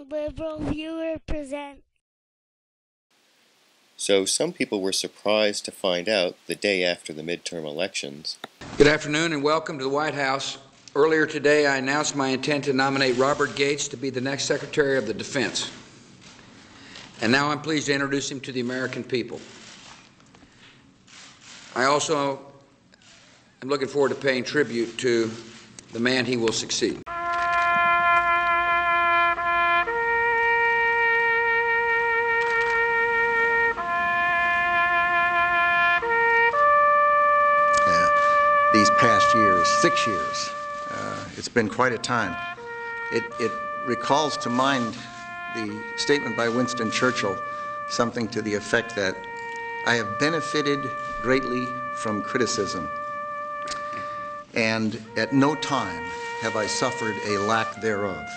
Liberal Viewer present. So some people were surprised to find out the day after the midterm elections. Good afternoon and welcome to the White House. Earlier today, I announced my intent to nominate Robert Gates to be the next Secretary of the Defense. And now I'm pleased to introduce him to the American people. I also am looking forward to paying tribute to the man he will succeed. These past years, 6 years, it's been quite a time. It recalls to mind the statement by Winston Churchill, something to the effect that I have benefited greatly from criticism, and at no time have I suffered a lack thereof.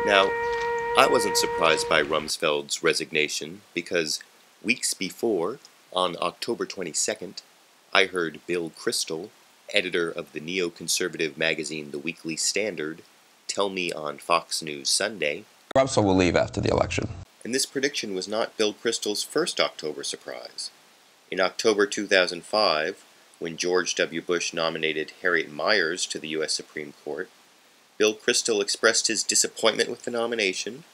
Now, I wasn't surprised by Rumsfeld's resignation because weeks before, on October 22nd, I heard Bill Kristol, editor of the neoconservative magazine The Weekly Standard, tell me on Fox News Sunday, Rumsfeld will leave after the election. And this prediction was not Bill Kristol's first October surprise. In October 2005, when George W. Bush nominated Harriet Miers to the U.S. Supreme Court, Bill Kristol expressed his disappointment with the nomination,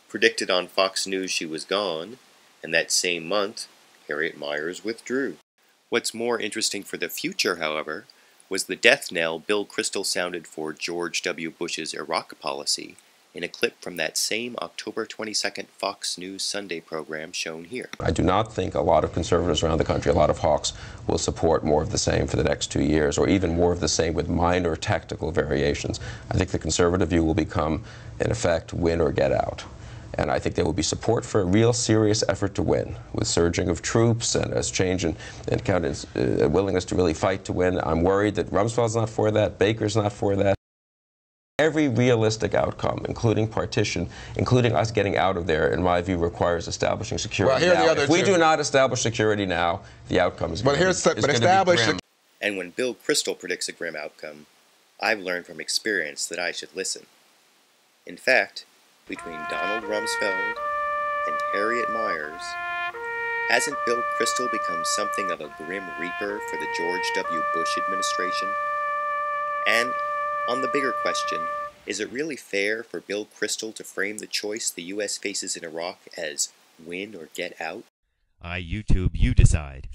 predicted on Fox News she was gone, and that same month, Harriet Miers withdrew. What's more interesting for the future, however, was the death knell Bill Kristol sounded for George W. Bush's Iraq policy in a clip from that same October 22nd Fox News Sunday program shown here. I do not think a lot of conservatives around the country, a lot of hawks, will support more of the same for the next 2 years, or even more of the same with minor tactical variations. I think the conservative view will become, in effect, win or get out. And I think there will be support for a real serious effort to win, with surging of troops and a change in willingness to really fight to win. I'm worried that Rumsfeld's not for that, Baker's not for that. Every realistic outcome, including partition, including us getting out of there, in my view, requires establishing security now. If we do not establish security now, the outcome is going to be grim. And when Bill Kristol predicts a grim outcome, I've learned from experience that I should listen. In fact, between Donald Rumsfeld and Harriet Miers, hasn't Bill Kristol become something of a grim reaper for the George W. Bush administration? And on the bigger question, is it really fair for Bill Kristol to frame the choice the U.S. faces in Iraq as win or get out? YouTube, you decide.